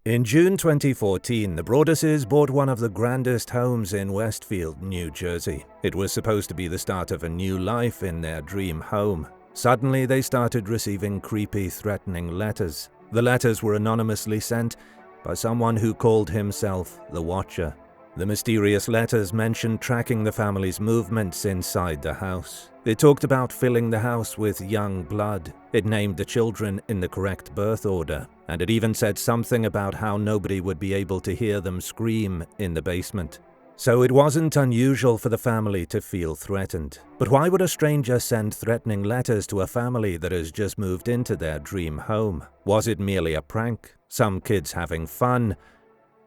In June 2014, the Broaduses bought one of the grandest homes in Westfield, New Jersey. It was supposed to be the start of a new life in their dream home. Suddenly, they started receiving creepy, threatening letters. The letters were anonymously sent by someone who called himself the Watcher. The mysterious letters mentioned tracking the family's movements inside the house. It talked about filling the house with young blood. It named the children in the correct birth order, and it even said something about how nobody would be able to hear them scream in the basement. So it wasn't unusual for the family to feel threatened. But why would a stranger send threatening letters to a family that has just moved into their dream home? Was it merely a prank? Some kids having fun?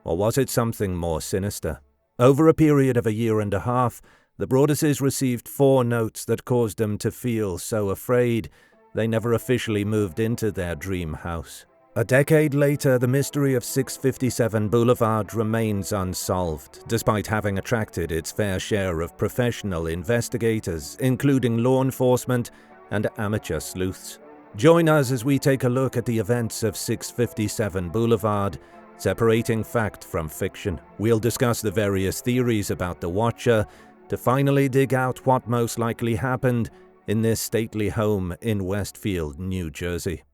Or was it something more sinister? Over a period of a year and a half, the Broaduses received 4 notes that caused them to feel so afraid they never officially moved into their dream house. A decade later, the mystery of 657 Boulevard remains unsolved, despite having attracted its fair share of professional investigators, including law enforcement and amateur sleuths. Join us as we take a look at the events of 657 Boulevard, separating fact from fiction. We'll discuss the various theories about the Watcher to finally dig out what most likely happened in this stately home in Westfield, New Jersey.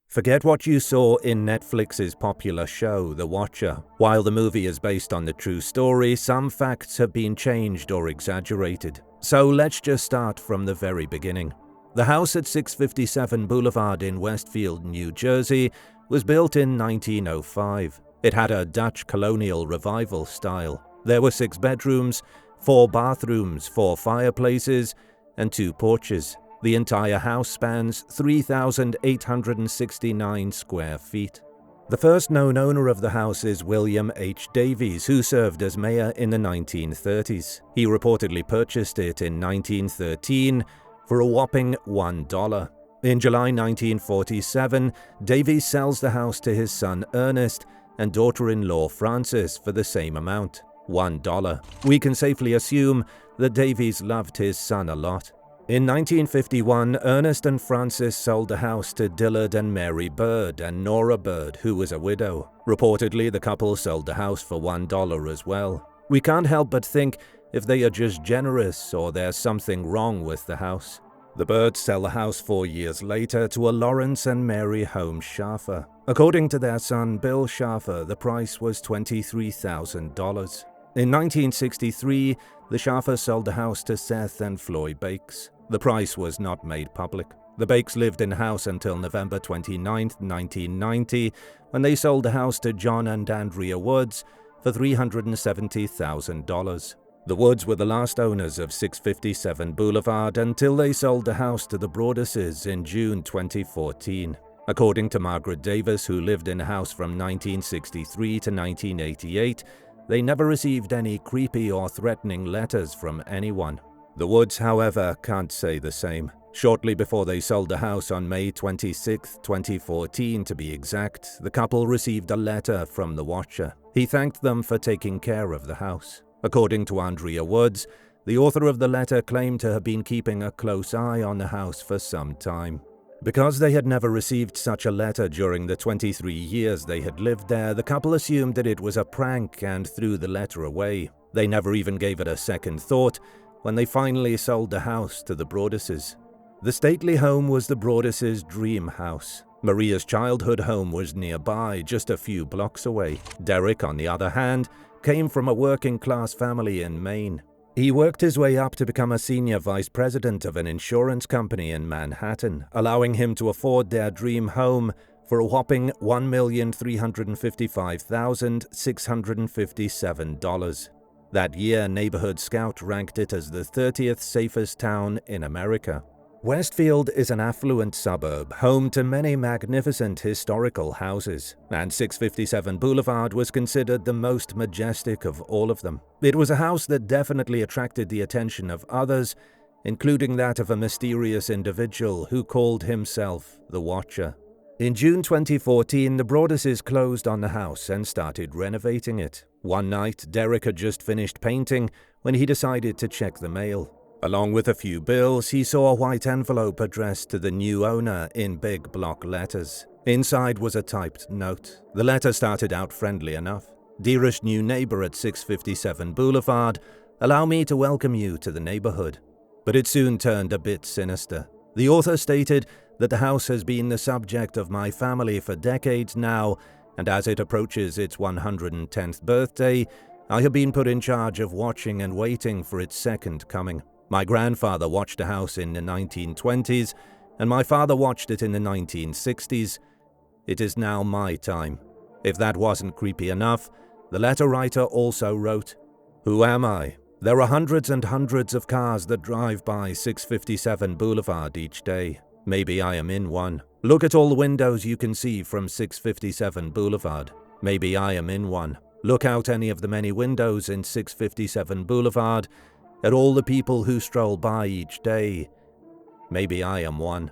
Forget what you saw in Netflix's popular show, The Watcher. While the movie is based on the true story, some facts have been changed or exaggerated. So let's just start from the very beginning. The house at 657 Boulevard in Westfield, New Jersey, was built in 1905. It had a Dutch colonial revival style. There were 6 bedrooms, 4 bathrooms, 4 fireplaces, and 2 porches. The entire house spans 3,869 square feet. The first known owner of the house is William H. Davies, who served as mayor in the 1930s. He reportedly purchased it in 1913 for a whopping $1. In July 1947, Davies sells the house to his son Ernest and daughter-in-law Frances for the same amount, $1. We can safely assume that Davies loved his son a lot. In 1951, Ernest and Frances sold the house to Dillard and Mary Bird and Nora Bird, who was a widow. Reportedly, the couple sold the house for $1 as well. We can't help but think if they are just generous or there's something wrong with the house. The Birds sell the house 4 years later to a Lawrence and Mary Holmes Schaffer. According to their son, Bill Schaffer, the price was $23,000. In 1963, the Schaffers sold the house to Seth and Floyd Bakes. The price was not made public. The Bakes lived in the house until November 29, 1990, when they sold the house to John and Andrea Woods for $370,000. The Woods were the last owners of 657 Boulevard until they sold the house to the Broaduses in June 2014. According to Margaret Davis, who lived in the house from 1963 to 1988, they never received any creepy or threatening letters from anyone. The Woods, however, can't say the same. Shortly before they sold the house on May 26, 2014 to be exact, the couple received a letter from the Watcher. He thanked them for taking care of the house. According to Andrea Woods, the author of the letter claimed to have been keeping a close eye on the house for some time. Because they had never received such a letter during the 23 years they had lived there, the couple assumed that it was a prank and threw the letter away. They never even gave it a second thought when they finally sold the house to the Broaduses. The stately home was the Broaduses' dream house. Maria's childhood home was nearby, just a few blocks away. Derek, on the other hand, came from a working-class family in Maine. He worked his way up to become a senior vice president of an insurance company in Manhattan, allowing him to afford their dream home for a whopping $1,355,657. That year, Neighborhood Scout ranked it as the 30th safest town in America. Westfield is an affluent suburb, home to many magnificent historical houses, and 657 Boulevard was considered the most majestic of all of them. It was a house that definitely attracted the attention of others, including that of a mysterious individual who called himself the Watcher. In June 2014, the Broaduses closed on the house and started renovating it. One night, Derek had just finished painting when he decided to check the mail. Along with a few bills, he saw a white envelope addressed to the new owner in big block letters. Inside was a typed note. The letter started out friendly enough. "Dearest new neighbor at 657 Boulevard, allow me to welcome you to the neighborhood." But it soon turned a bit sinister. The author stated that the house has been the subject of my family for decades now, and as it approaches its 110th birthday, I have been put in charge of watching and waiting for its second coming. My grandfather watched a house in the 1920s, and my father watched it in the 1960s. It is now my time. If that wasn't creepy enough, the letter writer also wrote, "Who am I? There are hundreds and hundreds of cars that drive by 657 Boulevard each day. Maybe I am in one. Look at all the windows you can see from 657 Boulevard. Maybe I am in one. Look out any of the many windows in 657 Boulevard at all the people who stroll by each day. Maybe I am one."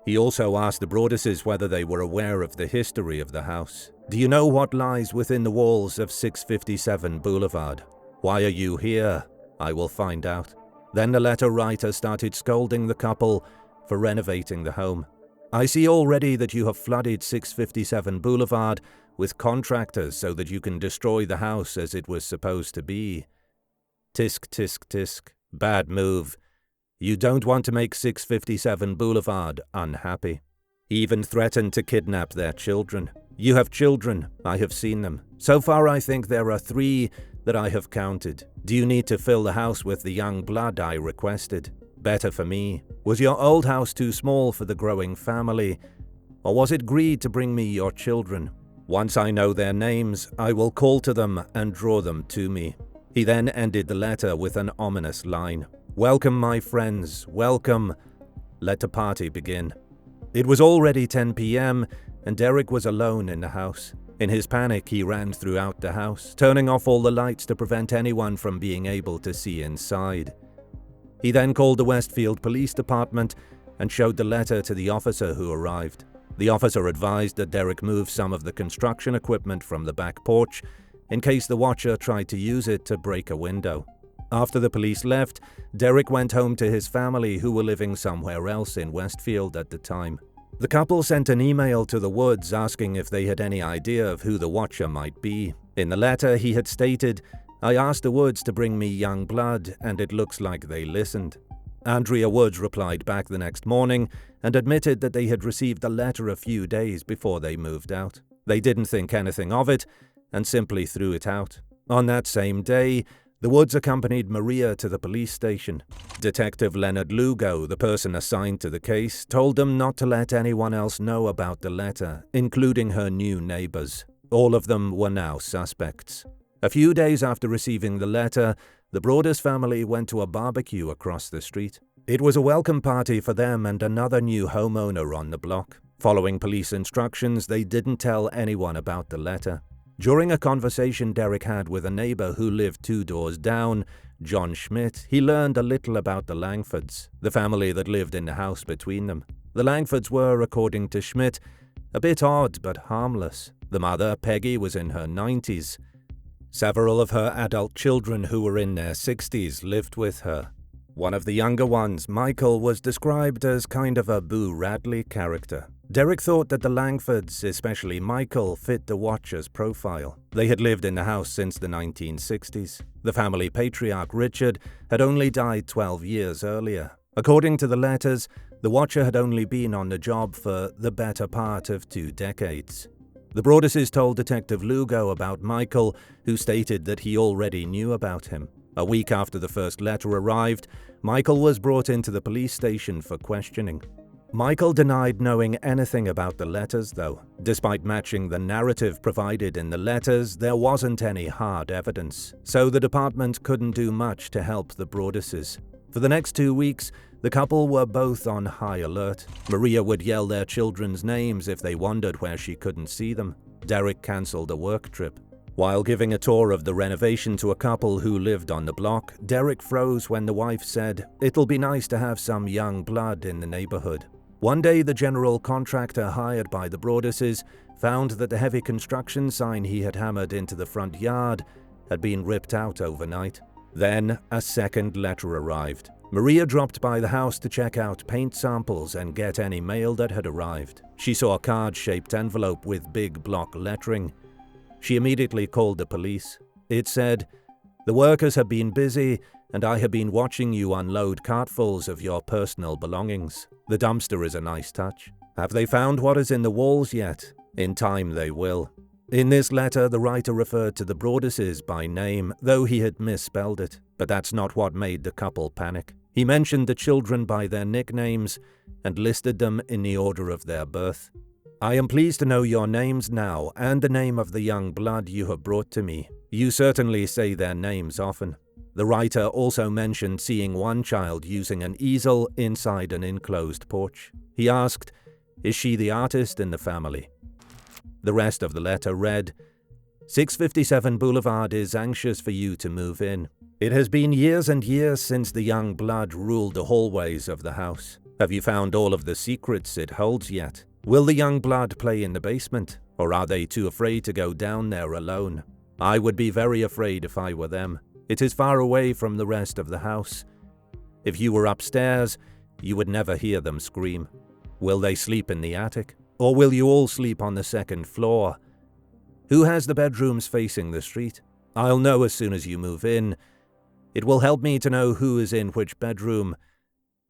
He also asked the Broaduses whether they were aware of the history of the house. "Do you know what lies within the walls of 657 Boulevard? Why are you here? I will find out." Then the letter writer started scolding the couple for renovating the home. "I see already that you have flooded 657 Boulevard with contractors so that you can destroy the house as it was supposed to be. Tisk, tisk, tisk. Bad move. You don't want to make 657 Boulevard unhappy." He even threatened to kidnap their children. "You have children. I have seen them. So far I think there are 3 that I have counted. Do you need to fill the house with the young blood I requested? Better for me. Was your old house too small for the growing family? Or was it greed to bring me your children? Once I know their names, I will call to them and draw them to me." He then ended the letter with an ominous line. "Welcome, my friends, welcome. Let the party begin." It was already 10 p.m. and Derek was alone in the house. In his panic, he ran throughout the house, turning off all the lights to prevent anyone from being able to see inside. He then called the Westfield Police Department and showed the letter to the officer who arrived. The officer advised that Derek move some of the construction equipment from the back porch in case the watcher tried to use it to break a window. After the police left, Derek went home to his family who were living somewhere else in Westfield at the time. The couple sent an email to the Woods asking if they had any idea of who the watcher might be. In the letter, he had stated, "I asked the Woods to bring me young blood, and it looks like they listened." Andrea Woods replied back the next morning and admitted that they had received the letter a few days before they moved out. They didn't think anything of it and simply threw it out. On that same day, the Woods accompanied Maria to the police station. Detective Leonard Lugo, the person assigned to the case, told them not to let anyone else know about the letter, including her new neighbors. All of them were now suspects. A few days after receiving the letter, the Broadus family went to a barbecue across the street. It was a welcome party for them and another new homeowner on the block. Following police instructions, they didn't tell anyone about the letter. During a conversation Derek had with a neighbor who lived 2 doors down, John Schmidt, he learned a little about the Langfords, the family that lived in the house between them. The Langfords were, according to Schmidt, a bit odd but harmless. The mother, Peggy, was in her 90s. Several of her adult children who were in their 60s lived with her. One of the younger ones, Michael, was described as kind of a Boo Radley character. Derek thought that the Langfords, especially Michael, fit the watcher's profile. They had lived in the house since the 1960s. The family patriarch, Richard, had only died 12 years earlier. According to the letters, the watcher had only been on the job for the better part of 2 decades. The Broaduses told Detective Lugo about Michael, who stated that he already knew about him. A week after the first letter arrived, Michael was brought into the police station for questioning. Michael denied knowing anything about the letters, though. Despite matching the narrative provided in the letters, there wasn't any hard evidence, so the department couldn't do much to help the Broaduses. For the next 2 weeks, the couple were both on high alert. Maria would yell their children's names if they wondered where she couldn't see them. Derek cancelled a work trip. While giving a tour of the renovation to a couple who lived on the block, Derek froze when the wife said, "It'll be nice to have some young blood in the neighborhood." One day, the general contractor hired by the Broaduses found that the heavy construction sign he had hammered into the front yard had been ripped out overnight. Then, a second letter arrived. Maria dropped by the house to check out paint samples and get any mail that had arrived. She saw a card-shaped envelope with big block lettering. She immediately called the police. It said, "The workers have been busy, and I have been watching you unload cartfuls of your personal belongings. The dumpster is a nice touch. Have they found what is in the walls yet? In time they will." In this letter, the writer referred to the Broaduses by name, though he had misspelled it. But that's not what made the couple panic. He mentioned the children by their nicknames and listed them in the order of their birth. "I am pleased to know your names now and the name of the young blood you have brought to me. You certainly say their names often." The writer also mentioned seeing one child using an easel inside an enclosed porch. He asked, "Is she the artist in the family?" The rest of the letter read, 657 Boulevard is anxious for you to move in. It has been years and years since the young blood ruled the hallways of the house. Have you found all of the secrets it holds yet? Will the young blood play in the basement, or are they too afraid to go down there alone? I would be very afraid if I were them. It is far away from the rest of the house. If you were upstairs, you would never hear them scream. Will they sleep in the attic? Or will you all sleep on the second floor? Who has the bedrooms facing the street? I'll know as soon as you move in. It will help me to know who is in which bedroom.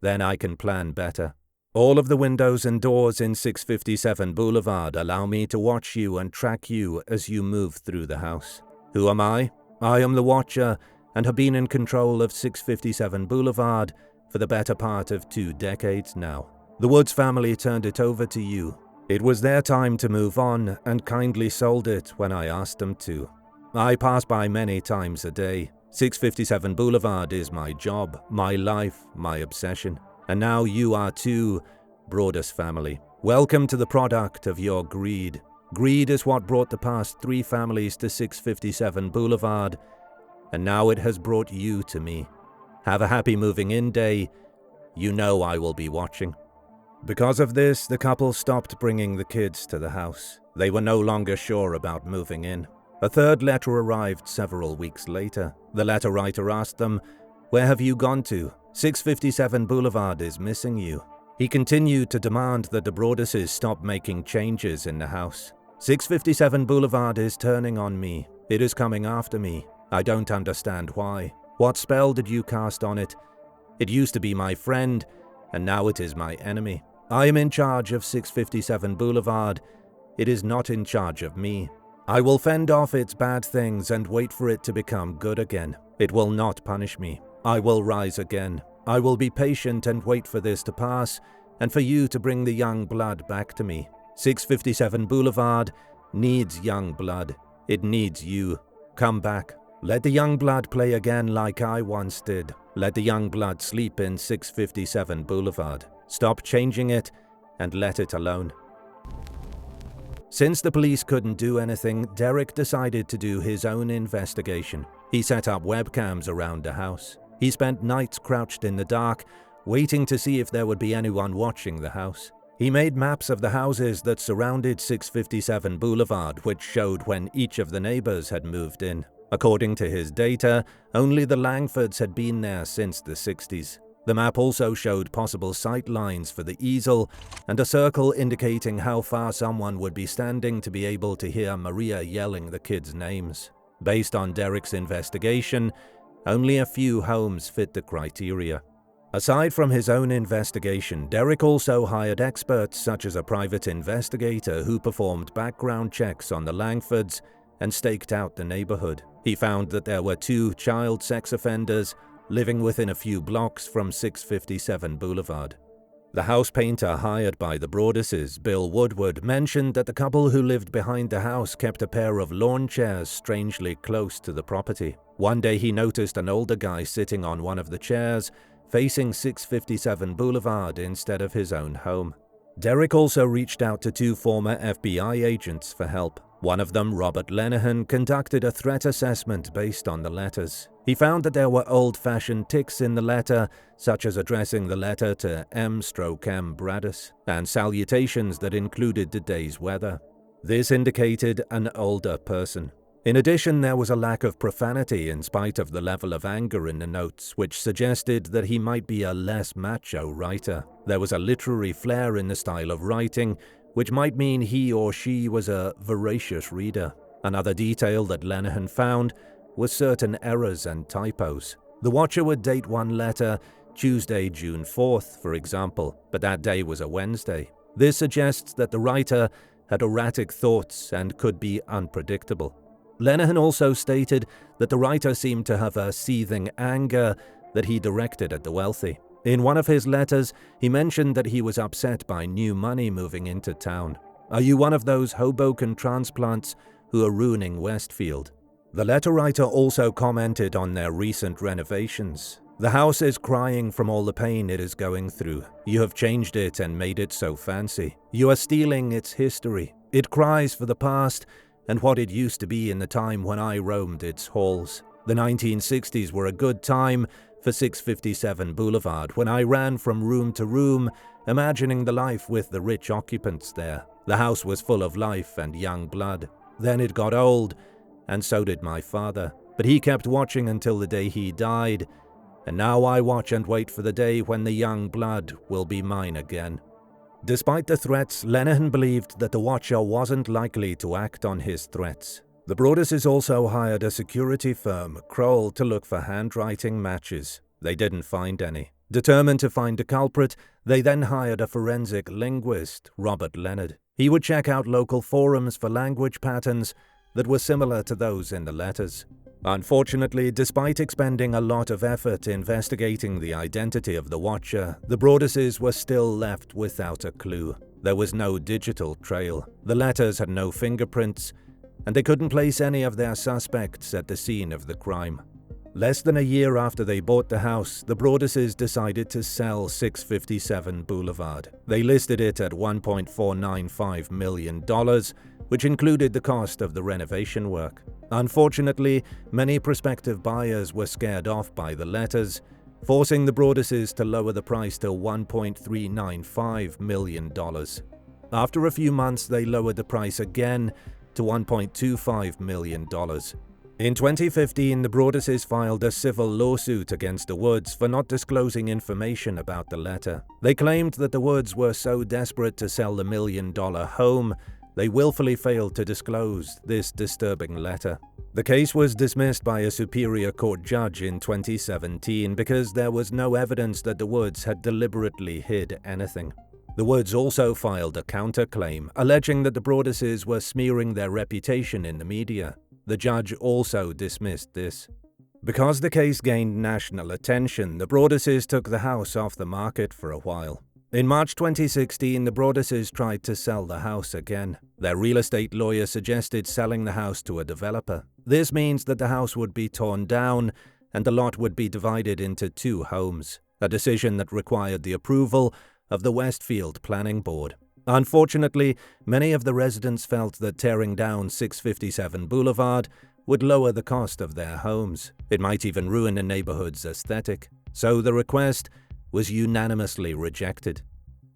Then I can plan better. All of the windows and doors in 657 Boulevard allow me to watch you and track you as you move through the house. Who am I? I am the Watcher and have been in control of 657 Boulevard for the better part of 2 decades now. The Woods family turned it over to you. It was their time to move on and kindly sold it when I asked them to. I pass by many times a day. 657 Boulevard is my job, my life, my obsession. And now you are too, Broadus family. Welcome to the product of your greed. Greed is what brought the past 3 families to 657 Boulevard, and now it has brought you to me. Have a happy moving in day. You know I will be watching. Because of this, the couple stopped bringing the kids to the house. They were no longer sure about moving in. A third letter arrived several weeks later. The letter writer asked them, "Where have you gone to? 657 Boulevard is missing you." He continued to demand that the Broaduses stop making changes in the house. 657 Boulevard is turning on me. It is coming after me. I don't understand why. What spell did you cast on it? It used to be my friend, and now it is my enemy. I am in charge of 657 Boulevard. It is not in charge of me. I will fend off its bad things and wait for it to become good again. It will not punish me. I will rise again. I will be patient and wait for this to pass, and for you to bring the young blood back to me. 657 Boulevard needs young blood. It needs you. Come back. Let the young blood play again like I once did. Let the young blood sleep in 657 Boulevard. Stop changing it and let it alone. Since the police couldn't do anything, Derek decided to do his own investigation. He set up webcams around the house. He spent nights crouched in the dark, waiting to see if there would be anyone watching the house. He made maps of the houses that surrounded 657 Boulevard, which showed when each of the neighbors had moved in. According to his data, only the Langfords had been there since the 60s. The map also showed possible sight lines for the easel and a circle indicating how far someone would be standing to be able to hear Maria yelling the kids' names. Based on Derek's investigation, only a few homes fit the criteria. Aside from his own investigation, Derek also hired experts such as a private investigator who performed background checks on the Langfords and staked out the neighborhood. He found that there were 2 child sex offenders living within a few blocks from 657 Boulevard. The house painter hired by the Broaduses, Bill Woodward, mentioned that the couple who lived behind the house kept a pair of lawn chairs strangely close to the property. One day he noticed an older guy sitting on one of the chairs, facing 657 Boulevard instead of his own home. Derek also reached out to 2 former FBI agents for help. One of them, Robert Lenihan, conducted a threat assessment based on the letters. He found that there were old-fashioned tics in the letter, such as addressing the letter to M/M Bradus, and salutations that included the day's weather. This indicated an older person. In addition, there was a lack of profanity in spite of the level of anger in the notes, which suggested that he might be a less macho writer. There was a literary flair in the style of writing, which might mean he or she was a voracious reader. Another detail that Lenihan found was certain errors and typos. The Watcher would date one letter Tuesday, June 4th, for example, but that day was a Wednesday. This suggests that the writer had erratic thoughts and could be unpredictable. Lenihan also stated that the writer seemed to have a seething anger that he directed at the wealthy. In one of his letters, he mentioned that he was upset by new money moving into town. "Are you one of those Hoboken transplants who are ruining Westfield?" The letter writer also commented on their recent renovations. "The house is crying from all the pain it is going through. You have changed it and made it so fancy. You are stealing its history. It cries for the past and what it used to be in the time when I roamed its halls. The 1960s were a good time for 657 Boulevard, when I ran from room to room, imagining the life with the rich occupants there. The house was full of life and young blood. Then it got old, and so did my father. But he kept watching until the day he died, and now I watch and wait for the day when the young blood will be mine again." Despite the threats, Lenihan believed that the Watcher wasn't likely to act on his threats. The Broaduses also hired a security firm, Kroll, to look for handwriting matches. They didn't find any. Determined to find a culprit, they then hired a forensic linguist, Robert Leonard. He would check out local forums for language patterns that were similar to those in the letters. Unfortunately, despite expending a lot of effort investigating the identity of the Watcher, the Broaduses were still left without a clue. There was no digital trail. The letters had no fingerprints, and they couldn't place any of their suspects at the scene of the crime. Less than a year after they bought the house, the Broaduses decided to sell 657 Boulevard. They listed it at $1.495 million, which included the cost of the renovation work. Unfortunately, many prospective buyers were scared off by the letters, forcing the Broaduses to lower the price to $1.395 million. After a few months, they lowered the price again to $1.25 million. In 2015, the Broaduses filed a civil lawsuit against the Woods for not disclosing information about the letter. They claimed that the Woods were so desperate to sell the $1 million home, they willfully failed to disclose this disturbing letter. The case was dismissed by a Superior Court judge in 2017 because there was no evidence that the Woods had deliberately hid anything. The Woods also filed a counterclaim, alleging that the Broaduses were smearing their reputation in the media. The judge also dismissed this. Because the case gained national attention, the Broaduses took the house off the market for a while. In March 2016, the Broaduses tried to sell the house again. Their real estate lawyer suggested selling the house to a developer. This means that the house would be torn down and the lot would be divided into 2 homes, a decision that required the approval of the Westfield Planning Board. Unfortunately, many of the residents felt that tearing down 657 Boulevard would lower the cost of their homes. It might even ruin the neighborhood's aesthetic. So the request was unanimously rejected.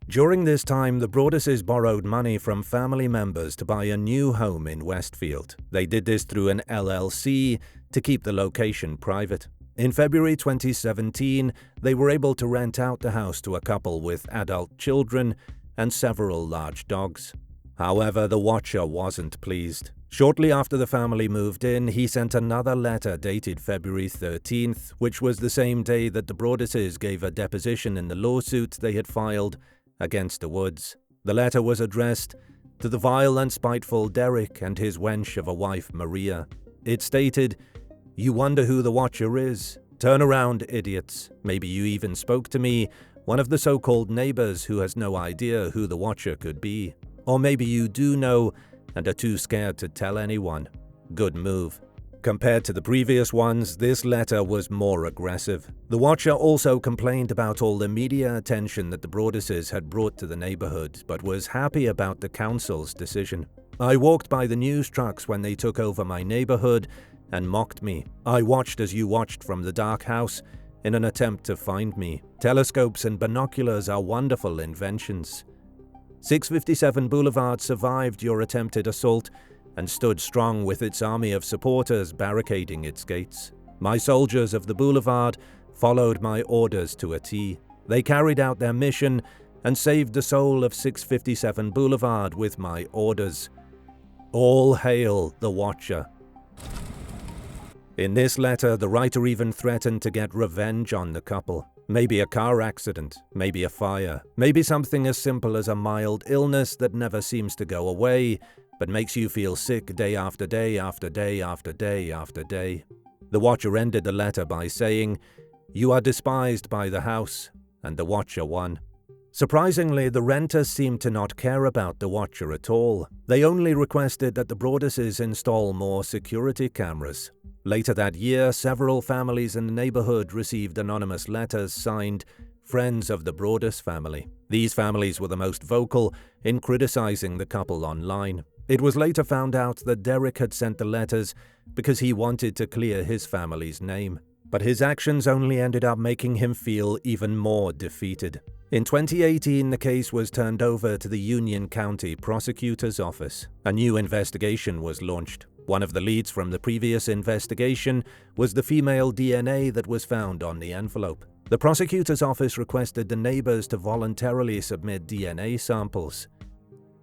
During this time, the Broaduses borrowed money from family members to buy a new home in Westfield. They did this through an LLC to keep the location private. In February 2017, they were able to rent out the house to a couple with adult children and several large dogs. However, the Watcher wasn't pleased. Shortly after the family moved in, he sent another letter dated February 13th, which was the same day that the Broaduses gave a deposition in the lawsuit they had filed against the Woods. The letter was addressed to the vile and spiteful Derek and his wench of a wife, Maria. It stated, "You wonder who the Watcher is? Turn around, idiots. Maybe you even spoke to me, one of the so-called neighbors who has no idea who the Watcher could be. Or maybe you do know and are too scared to tell anyone. Good move." Compared to the previous ones, this letter was more aggressive. The Watcher also complained about all the media attention that the Broaduses had brought to the neighborhood, but was happy about the council's decision. "I walked by the news trucks when they took over my neighborhood and mocked me. I watched as you watched from the dark house in an attempt to find me. Telescopes and binoculars are wonderful inventions. 657 Boulevard survived your attempted assault and stood strong with its army of supporters barricading its gates. My soldiers of the boulevard followed my orders to a T. They carried out their mission and saved the soul of 657 Boulevard with my orders. All hail the Watcher. In this letter, the writer even threatened to get revenge on the couple. Maybe a car accident, maybe a fire, maybe something as simple as a mild illness that never seems to go away, but makes you feel sick day after day after day after day after day. The Watcher ended the letter by saying, "You are despised by the house," and the Watcher won. Surprisingly, the renters seemed to not care about the Watcher at all. They only requested that the Broaduses install more security cameras. Later that year, several families in the neighborhood received anonymous letters signed Friends of the Broadus family. These families were the most vocal in criticizing the couple online. It was later found out that Derek had sent the letters because he wanted to clear his family's name. But his actions only ended up making him feel even more defeated. In 2018, the case was turned over to the Union County Prosecutor's Office. A new investigation was launched. One of the leads from the previous investigation was the female DNA that was found on the envelope. The prosecutor's office requested the neighbors to voluntarily submit DNA samples.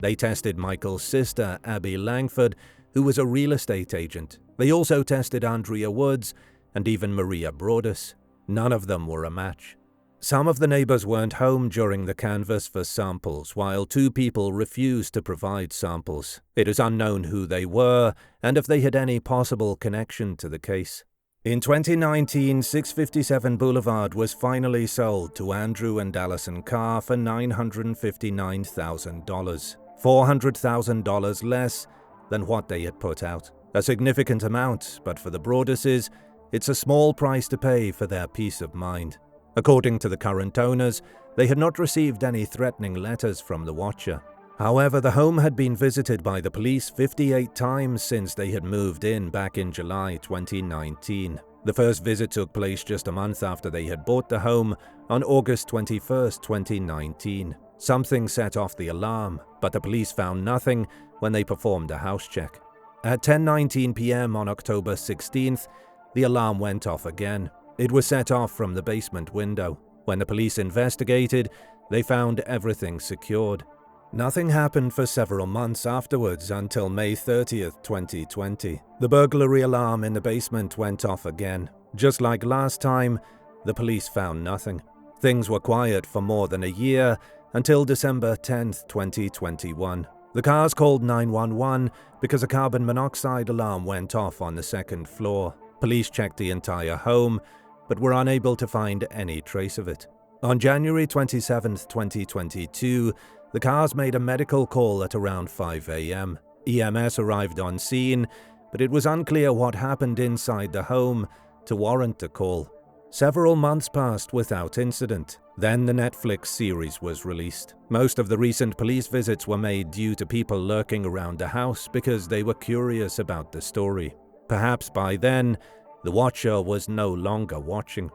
They tested Michael's sister, Abby Langford, who was a real estate agent. They also tested Andrea Woods and even Maria Broadus. None of them were a match. Some of the neighbors weren't home during the canvass for samples, while 2 people refused to provide samples. It is unknown who they were and if they had any possible connection to the case. In 2019, 657 Boulevard was finally sold to Andrew and Allison Carr for $959,000, $400,000 less than what they had put out. A significant amount, but for the Broaduses, it's a small price to pay for their peace of mind. According to the current owners, they had not received any threatening letters from the Watcher. However, the home had been visited by the police 58 times since they had moved in back in July 2019. The first visit took place just a month after they had bought the home on August 21, 2019. Something set off the alarm, but the police found nothing when they performed a house check. At 10:19 p.m. on October 16th, the alarm went off again. It was set off from the basement window. When the police investigated, they found everything secured. Nothing happened for several months afterwards until May 30th, 2020. The burglary alarm in the basement went off again. Just like last time, the police found nothing. Things were quiet for more than a year until December 10th, 2021. The Carrs called 911 because a carbon monoxide alarm went off on the second floor. Police checked the entire home, but were unable to find any trace of it. On January 27, 2022, the Carrs made a medical call at around 5 a.m. EMS arrived on scene, but it was unclear what happened inside the home to warrant the call. Several months passed without incident. Then the Netflix series was released. Most of the recent police visits were made due to people lurking around the house because they were curious about the story. Perhaps by then, the Watcher was no longer watching.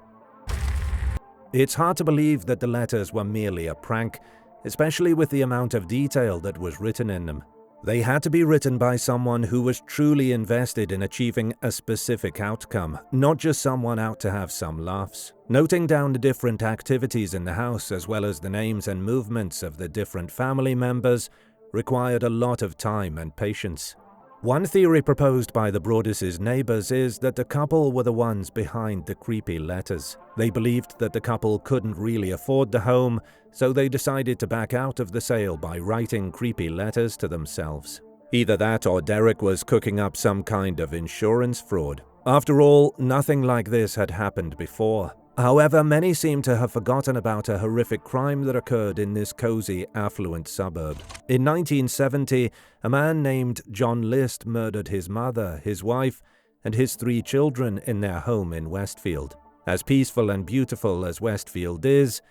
It's hard to believe that the letters were merely a prank, especially with the amount of detail that was written in them. They had to be written by someone who was truly invested in achieving a specific outcome, not just someone out to have some laughs. Noting down the different activities in the house as well as the names and movements of the different family members required a lot of time and patience. One theory proposed by the Broaduses' neighbors is that the couple were the ones behind the creepy letters. They believed that the couple couldn't really afford the home, so they decided to back out of the sale by writing creepy letters to themselves. Either that or Derek was cooking up some kind of insurance fraud. After all, nothing like this had happened before. However, many seem to have forgotten about a horrific crime that occurred in this cozy, affluent suburb. In 1970, a man named John List murdered his mother, his wife, and his 3 children in their home in Westfield. As peaceful and beautiful as Westfield is,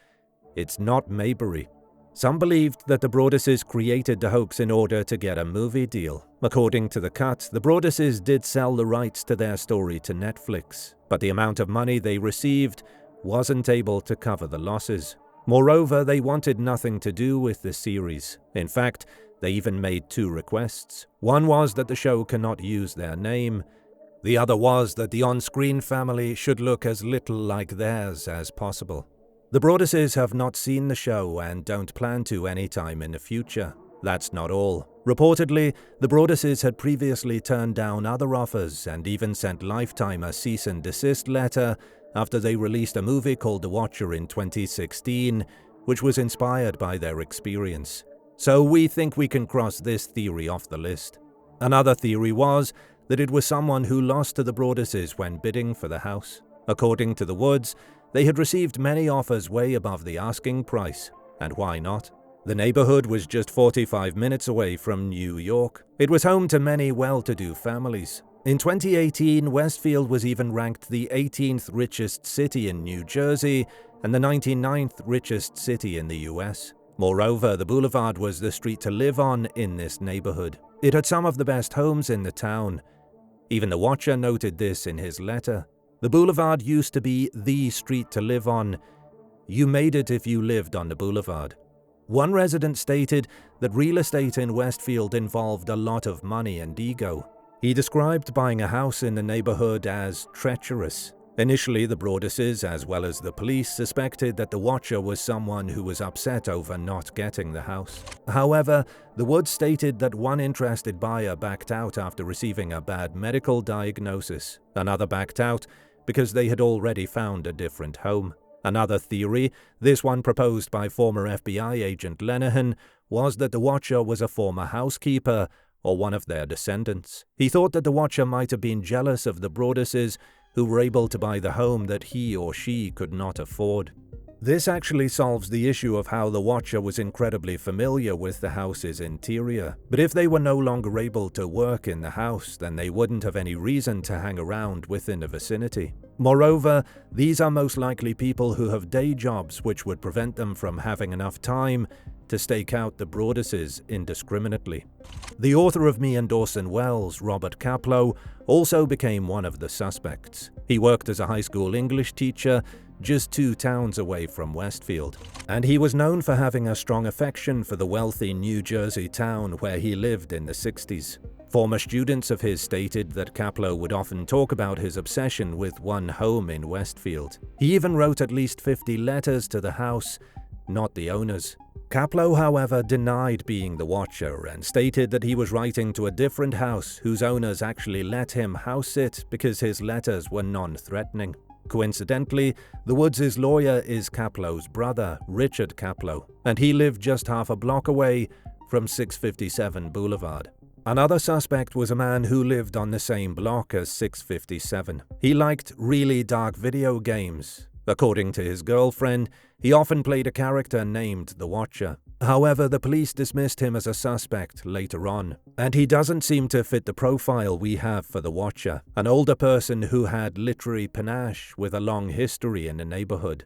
it's not Mayberry. Some believed that the Broaduses created the hoax in order to get a movie deal. According to The Cut, the Broaduses did sell the rights to their story to Netflix, but the amount of money they received wasn't able to cover the losses. Moreover, they wanted nothing to do with the series. In fact, They even made 2 requests. One was that the show cannot use their name. The other was that the on-screen family should look as little like theirs as possible. The Broaduses have not seen the show and don't plan to anytime in the future. That's not all. Reportedly, the Broaduses had previously turned down other offers and even sent Lifetime a cease and desist letter after they released a movie called The Watcher in 2016, which was inspired by their experience. So we think we can cross this theory off the list. Another theory was that it was someone who lost to the Broaduses when bidding for the house. According to the Woods, they had received many offers way above the asking price, and why not? The neighborhood was just 45 minutes away from New York. It was home to many well-to-do families. In 2018, Westfield was even ranked the 18th richest city in New Jersey and the 99th richest city in the US. Moreover, the boulevard was the street to live on in this neighborhood. It had some of the best homes in the town. Even the Watcher noted this in his letter. The boulevard used to be the street to live on. You made it if you lived on the boulevard. One resident stated that real estate in Westfield involved a lot of money and ego. He described buying a house in the neighborhood as treacherous. Initially, the Broaduses, as well as the police, suspected that the Watcher was someone who was upset over not getting the house. However, the Woods stated that one interested buyer backed out after receiving a bad medical diagnosis. Another backed out because they had already found a different home. Another theory, this one proposed by former FBI agent Lenehan, was that the Watcher was a former housekeeper or one of their descendants. He thought that the Watcher might have been jealous of the Broaduses, who were able to buy the home that he or she could not afford. This actually solves the issue of how the Watcher was incredibly familiar with the house's interior. But if they were no longer able to work in the house, then they wouldn't have any reason to hang around within the vicinity. Moreover, these are most likely people who have day jobs which would prevent them from having enough time to stake out the Broaduses indiscriminately. The author of Me and Orson Welles, Robert Kaplow, also became one of the suspects. He worked as a high school English teacher just 2 towns away from Westfield, and he was known for having a strong affection for the wealthy New Jersey town where he lived in the 60s. Former students of his stated that Kaplow would often talk about his obsession with one home in Westfield. He even wrote at least 50 letters to the house, not the owners. Kaplow, however, denied being the Watcher and stated that he was writing to a different house whose owners actually let him house sit because his letters were non-threatening. Coincidentally, the Woods' lawyer is Kaplow's brother, Richard Kaplow, and he lived just half a block away from 657 Boulevard. Another suspect was a man who lived on the same block as 657. He liked really dark video games. According to his girlfriend, he often played a character named the Watcher. However, the police dismissed him as a suspect later on, and he doesn't seem to fit the profile we have for the Watcher, an older person who had literary panache with a long history in the neighborhood.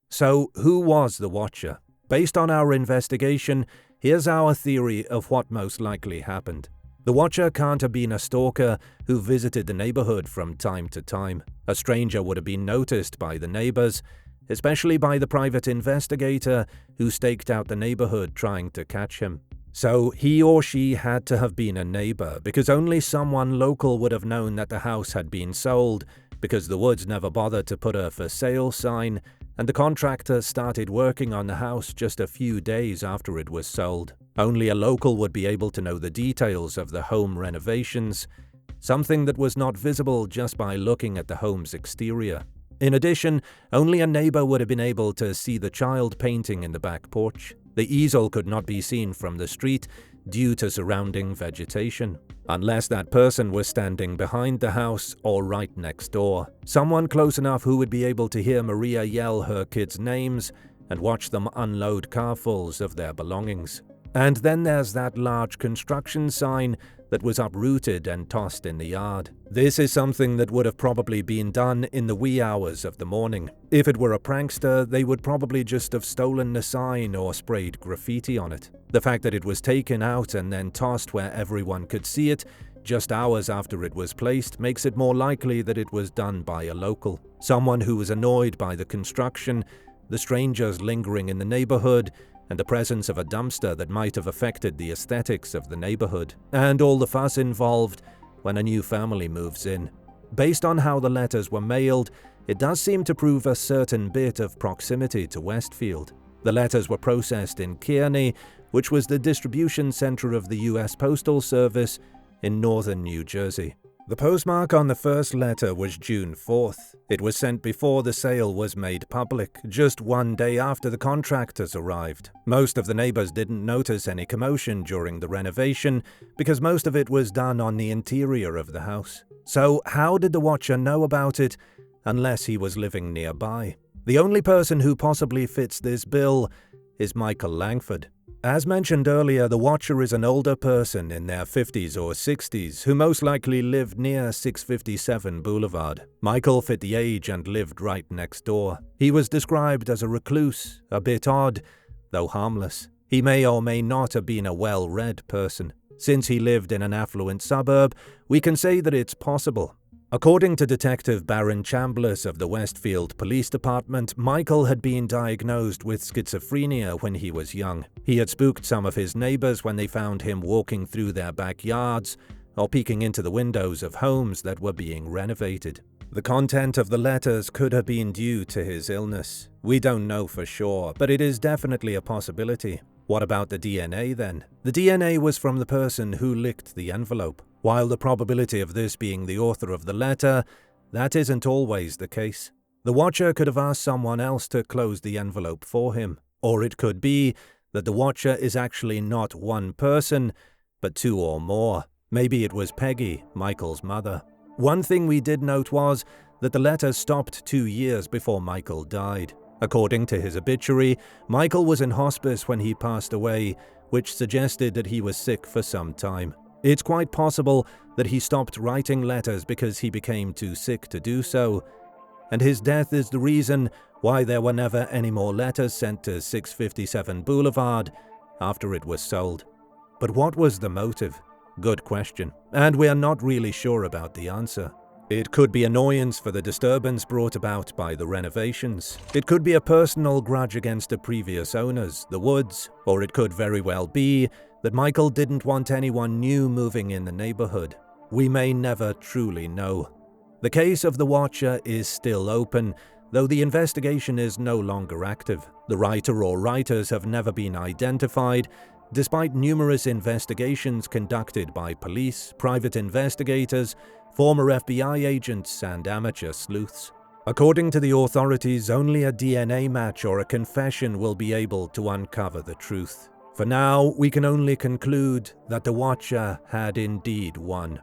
So, who was the Watcher? Based on our investigation, here's our theory of what most likely happened. The Watcher can't have been a stalker who visited the neighborhood from time to time. A stranger would have been noticed by the neighbors, especially by the private investigator who staked out the neighborhood trying to catch him. So he or she had to have been a neighbor, because only someone local would have known that the house had been sold, because the Woods never bothered to put a for sale sign, and the contractor started working on the house just a few days after it was sold. Only a local would be able to know the details of the home renovations, something that was not visible just by looking at the home's exterior. In addition, only a neighbor would have been able to see the child painting in the back porch. The easel could not be seen from the street due to surrounding vegetation, unless that person was standing behind the house or right next door. Someone close enough who would be able to hear Maria yell her kids' names and watch them unload carfuls of their belongings. And then there's that large construction sign that was uprooted and tossed in the yard. This is something that would have probably been done in the wee hours of the morning. If it were a prankster, they would probably just have stolen the sign or sprayed graffiti on it. The fact that it was taken out and then tossed where everyone could see it just hours after it was placed makes it more likely that it was done by a local, someone who was annoyed by the construction, the strangers lingering in the neighborhood, and the presence of a dumpster that might have affected the aesthetics of the neighborhood, and all the fuss involved when a new family moves in. Based on how the letters were mailed, it does seem to prove a certain bit of proximity to Westfield. The letters were processed in Kearney, which was the distribution center of the U.S. Postal Service in northern New Jersey. The postmark on the first letter was June 4th. It was sent before the sale was made public, just one day after the contractors arrived. Most of the neighbors didn't notice any commotion during the renovation because most of it was done on the interior of the house. So how did the watcher know about it unless he was living nearby? The only person who possibly fits this bill is Michael Langford. As mentioned earlier, the watcher is an older person in their 50s or 60s who most likely lived near 657 Boulevard. Michael fit the age and lived right next door. He was described as a recluse, a bit odd, though harmless. He may or may not have been a well-read person. Since he lived in an affluent suburb, we can say that it's possible. According to Detective Baron Chambliss of the Westfield Police Department, Michael had been diagnosed with schizophrenia when he was young. He had spooked some of his neighbors when they found him walking through their backyards or peeking into the windows of homes that were being renovated. The content of the letters could have been due to his illness. We don't know for sure, but it is definitely a possibility. What about the DNA then? The DNA was from the person who licked the envelope. While the probability of this being the author of the letter, that isn't always the case. The watcher could have asked someone else to close the envelope for him. Or it could be that the watcher is actually not one person, but two or more. Maybe it was Peggy, Michael's mother. One thing we did note was that the letter stopped 2 years before Michael died. According to his obituary, Michael was in hospice when he passed away, which suggested that he was sick for some time. It's quite possible that he stopped writing letters because he became too sick to do so, and his death is the reason why there were never any more letters sent to 657 Boulevard after it was sold. But what was the motive? Good question, and we are not really sure about the answer. It could be annoyance for the disturbance brought about by the renovations. It could be a personal grudge against the previous owners, the Woods, or it could very well be that Michael didn't want anyone new moving in the neighborhood. We may never truly know. The case of the watcher is still open, though the investigation is no longer active. The writer or writers have never been identified, despite numerous investigations conducted by police, private investigators, former FBI agents, and amateur sleuths. According to the authorities, only a DNA match or a confession will be able to uncover the truth. For now, we can only conclude that the watcher had indeed won.